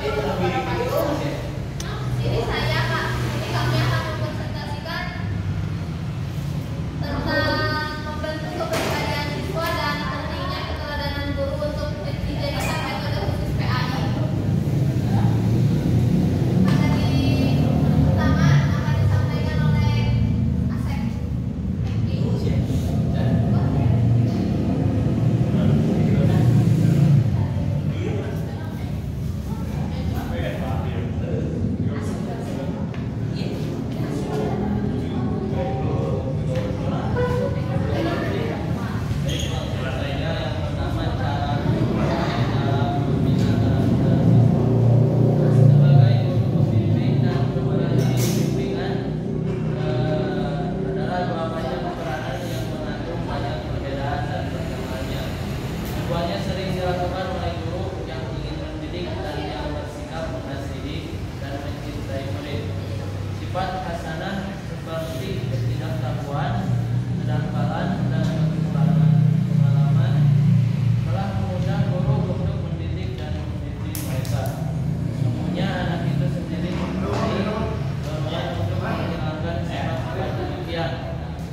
Ini saya Kak, ini kami akan mempresentasikan tentang membentuk kepribadian siswa dan pentingnya keteladanan guru untuk dijadikan metode khusus PAI. Materi pertama akan disampaikan oleh Asep. Keduanya sering dilakukan oleh guru yang ingin mendidik dan yang bersikap mengasihi dan mencintai murid. Sifat hasanah seperti ketidaktakuan, kedangkalan, dan pengalaman telah mengundang guru untuk mendidik dan mendidik mereka. Sesungguhnya anak itu sendiri mempunyai dorongan untuk menghilangkan sifat-sifat demikian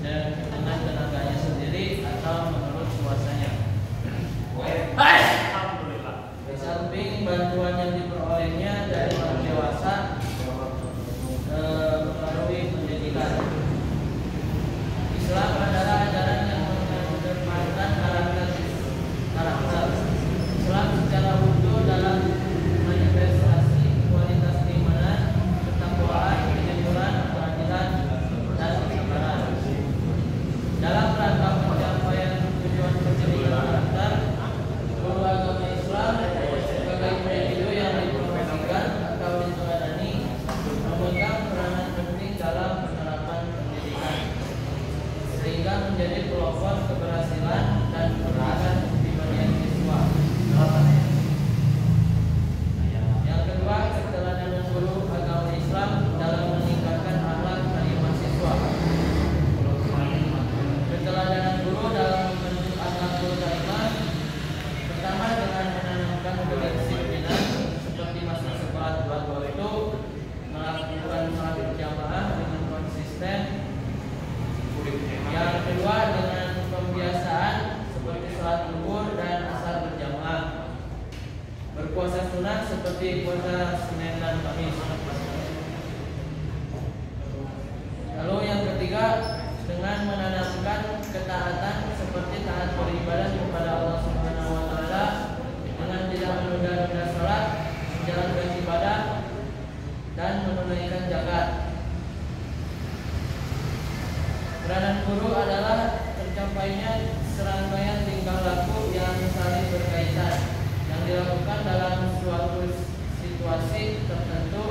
dan dengan tenaganya sendiri atau menurut kuasanya. Di samping bantuan yang diperolehnya dari orang dewasa melalui pendidikan, Islam adalah ajaran yang mengedepankan karakter. Islam secara utuh dalam manifestasi kualitas keimanan, ketakwaan, kejujuran, keadilan, dan kesabaran. Dalam rangka pencapaian tujuan pendidikan karakter, guru agama Islam sebagai individu yang dipromosikan atau diteladani memegang peranan penting dalam penerapan pendidikan, sehingga menjadi pelopor keberhasilan dan perubahan kepribadian siswa. Yang kedua, keteladanan guru agama Islam dalam meningkatkan akhlak karimah siswa. Keteladanan guru dalam membentuk akhlak guru karimah pertama dengan menanamkan kedisiplinan seperti masuk sekolah tepat waktu, melakukan sholat berjamaah dengan konsisten. Yang kedua dengan pembiasaan seperti sholat zuhur dan asar berjamaah, berpuasa sunat seperti puasa Senin dan Kamis. Lalu yang ketiga dengan menanamkan ketaatan seperti taat beribadah kepada Allah Subhanahu wa taala dengan tidak menunda-nunda salat, menjalankan ibadah dan menunaikan zakat. Peranan guru adalah tercapainya serangkaian tingkah laku yang saling berkaitan yang dilakukan dalam suatu situasi tertentu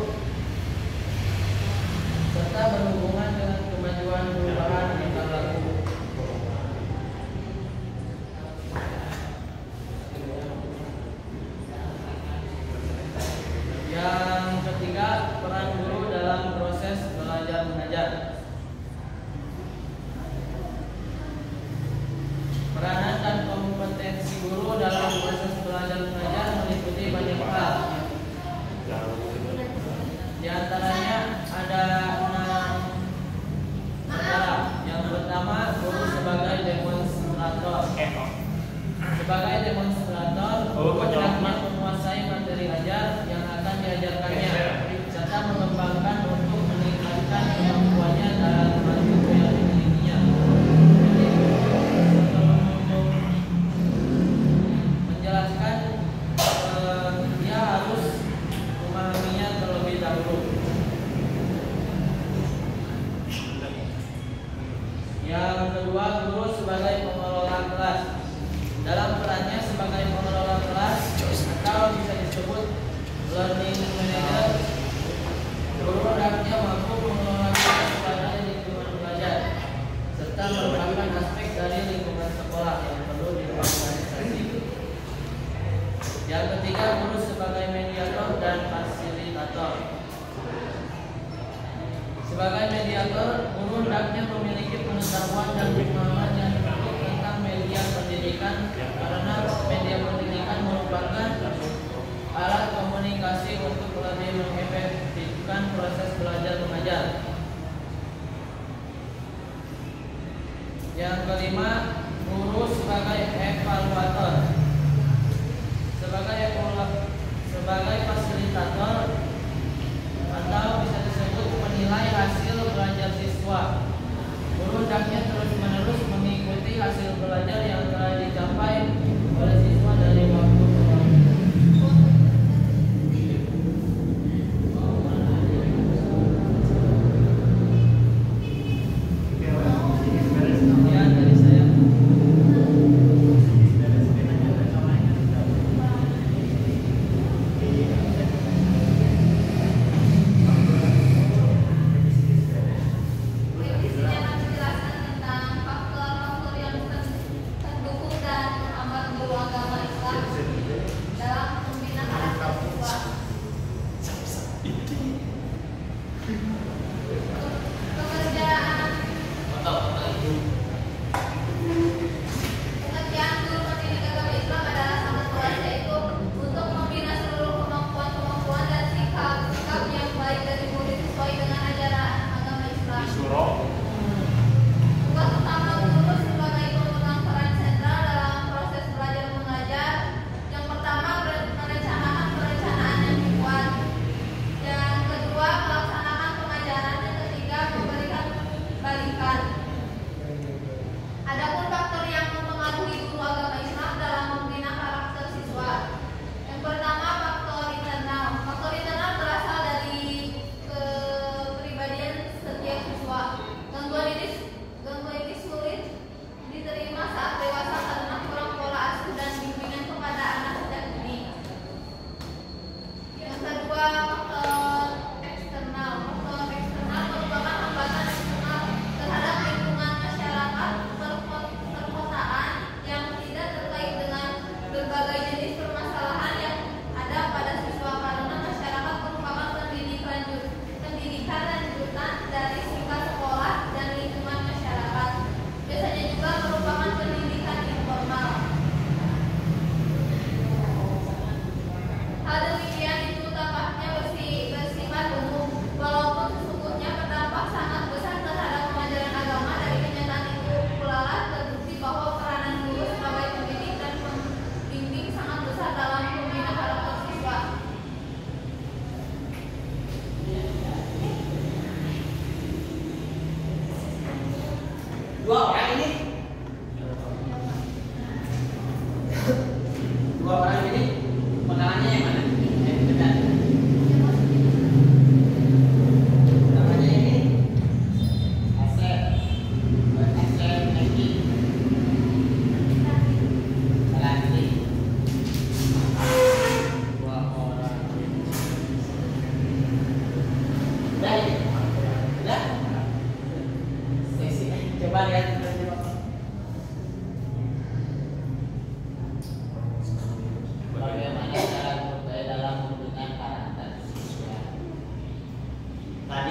serta berhubungan dengan kemajuan perubahan tingkah laku. Yang ketiga, peran guru dalam proses belajar mengajar. Peranan dan kompetensi guru dalam proses belajar mengajar meliputi banyak hal. Di antaranya ada 6 perkara. Yang pertama, guru sebagai demonstrator. Sebagai demonstrator, guru dapat menguasai materi ajar yang akan diajarkannya, serta mengembangkan untuk meningkatkan kemampuannya dalam ilmu yang dimilikinya. Menjelaskan, dia harus memahaminya terlebih dahulu. Yang kedua, guru sebagai pengelola kelas. Dalam perannya sebagai pengelola kelas atau bisa disebut learning manager, guru hendaknya mampu mengelola kelas pada lingkungan belajar serta merupakan aspek dari lingkungan sekolah yang perlu diorganisasi. Yang ketiga, guru sebagai mediator dan fasilitator. Sebagai mediator, guru hendaknya memiliki pengetahuan dan pemahaman yang cukup tentang media pendidikan karena media pendidikan merupakan alat komunikasi untuk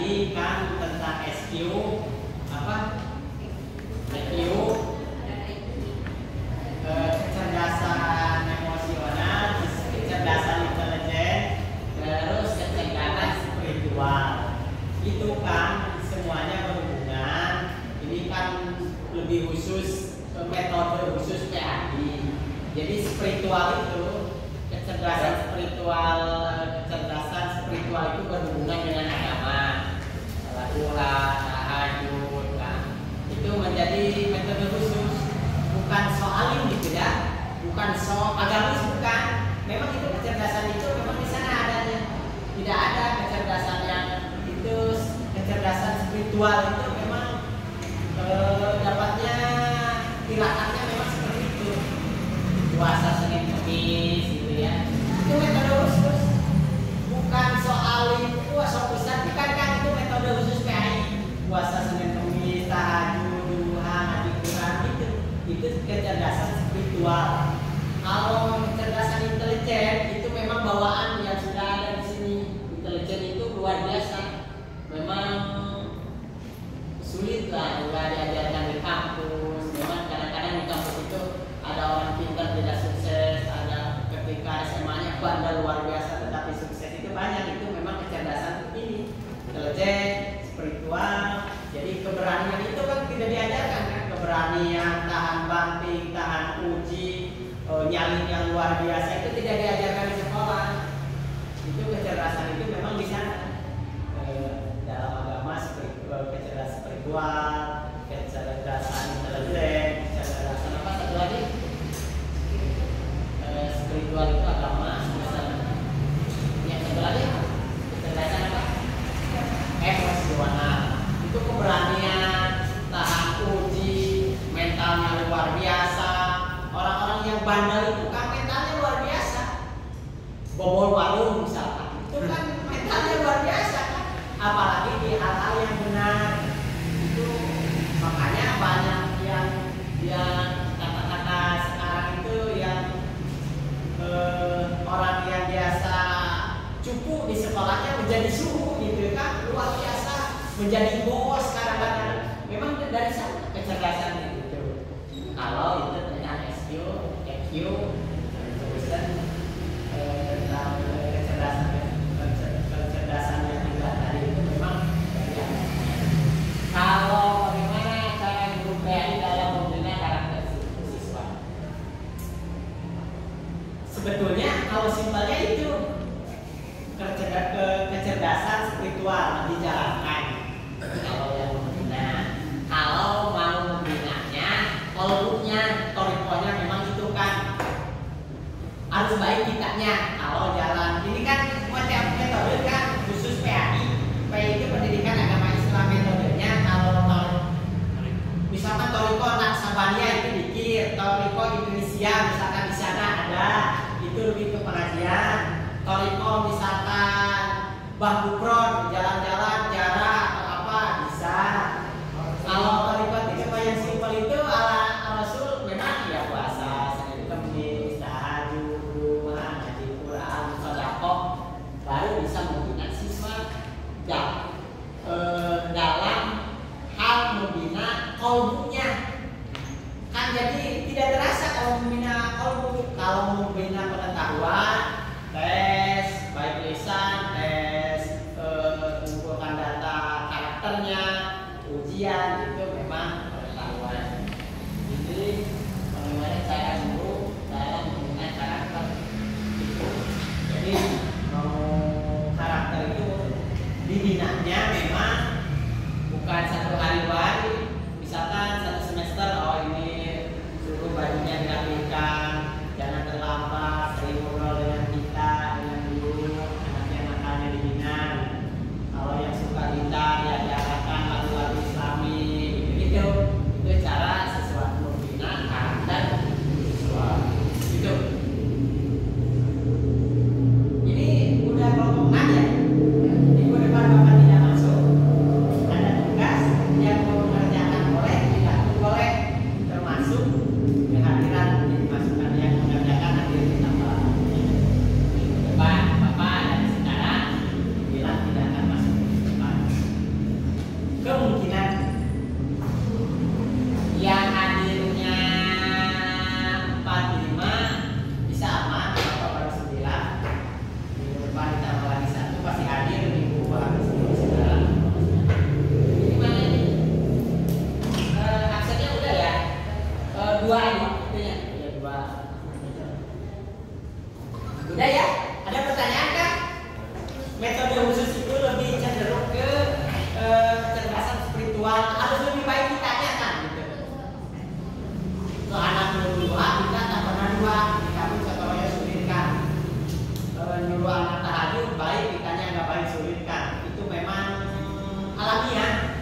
tadi kan tentang SQ apa? IQ, kecerdasan emosional, kecerdasan intelijen, terus kecerdasan spiritual. Itu kan semuanya berhubungan. Ini kan lebih khusus metode khusus PAI. Jadi spiritual itu kecerdasan spiritual itu berhubungan dengan agama, sholat Tuhan, tahajud, kan? Itu menjadi metode khusus, bukan soal gitu ya, bukan soal agamis, bukan. Memang itu kecerdasan itu memang di sana adanya. Tidak ada kecerdasan yang itu kecerdasan spiritual itu memang dapatnya tirakannya memang seperti itu. Puasa Senin Kamis gitu ya. Itu metode khusus. Bukan soal itu puasa pusat, bukan kan itu metode khusus PAI. Puasa Senin Kamis, tahajud, duha, ngaji Quran itu kecerdasan spiritual. Kalau kecerdasan intelijen itu memang bawaan yang sudah ada di sini. Intelijen itu luar biasa. Memang sulit lah juga diajarkan di kampus. Memang kadang-kadang di kampus itu ada orang pintar tidak sukses, ada ketika SMA-nya bandel luar biasa tetapi sukses, itu banyak. Itu memang kecerdasan ini, intelijen, spiritual. Jadi keberanian itu kan tidak diajarkan kan, keberanian, tahan banting, tahan uji, nyalin yang luar biasa itu tidak diajarkan di sekolah. Itu kecerdasan itu memang di sana. Dalam agama kecerdasan spiritual, kecerdasan intelijen, kecerdasan apa satu lagi? Spiritual itu agama, yang satu lagi kecerdasan apa? Emosional. Itu keberanian, tahan uji, mentalnya luar biasa. Orang-orang yang bandel itu kan mentalnya luar biasa. Bobol warung misalkan, itu kan mentalnya luar biasa kan. Apalagi di hal-hal yang benar. Itu makanya banyak yang kata-kata sekarang itu yang orang yang biasa cupu di sekolahnya menjadi suhu gitu kan, luar biasa menjadi bos kadang-kadang. Memang dari sana kecerdasan itu. Kalau itu tentang SQ, EQ, tentang kecerdasan yang juga tadi itu memang ya. Kalau bagaimana cara guru PAI dalam membina karakter siswa? Sebetulnya kalau simpelnya itu kecerdasan spiritual dijalankan. Kalau yang membina, kalau mau membinanya, kolbunya, torikonya memang itu kan harus baik kitanya. Kalau jalan ini kan macam metode kan khusus PAI. PAI itu pendidikan agama Islam metodenya. Kalau misalkan toriko Naksabania itu dikir, toriko Indonesia misalkan di sana ada, itu lebih ke pengajian. Toriko misalkan Bangkukron jalan-jalan jarak atau apa bisa. Kalau toriko itu yang simpel itu ala Rasul memang ya puasa Senin Kamis, tahajud, duha, ngaji Quran, sedekah, baru bisa membina siswa dalam hal membina kolbunya. Kan jadi tidak terasa kalau membina kolbu. Kalau membina pengetahuan, tes baik lisan, tes menyuruh anak tahajud baik, kitanya nggak baik sulitkan. Itu memang alamiah.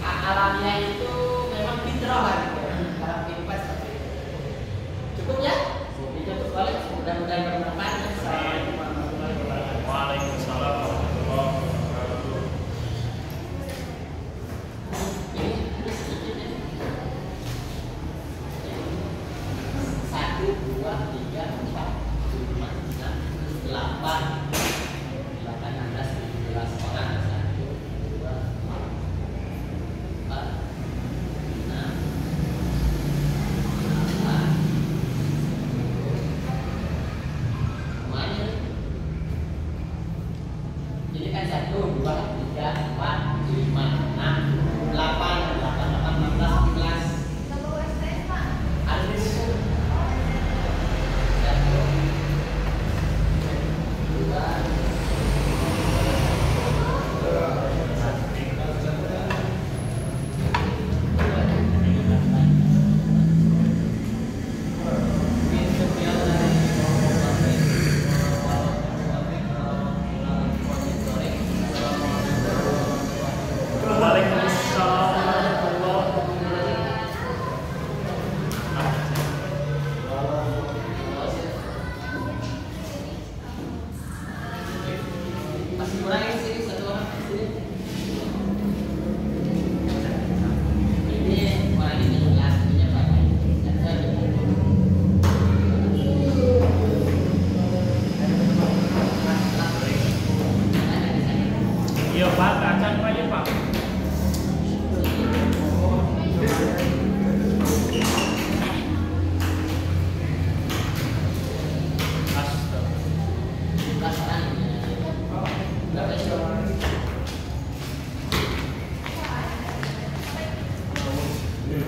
Alamiah itu memang fitrah lah gitu ya. Dalam kehidupan seperti itu. Cukup ya? Cukup balik. Mudah-mudahan bermanfaat. Assalamualaikum warahmatullahi wabarakatuh. Waalaikumsalam warahmatullahi wabarakatuh. Satu, dua, tiga, empat, lima, enam, delapan, 17 orang. Satu, dua, empat, enam, delapan, semuanya. Ini kan 1, 2, 3, 4, 5, 6, 8, 16, 17. Nggak bawa STS, Pak. Ada di situ. 1, 2, Waalaikumsalam warahmatullahi masih kurang ya?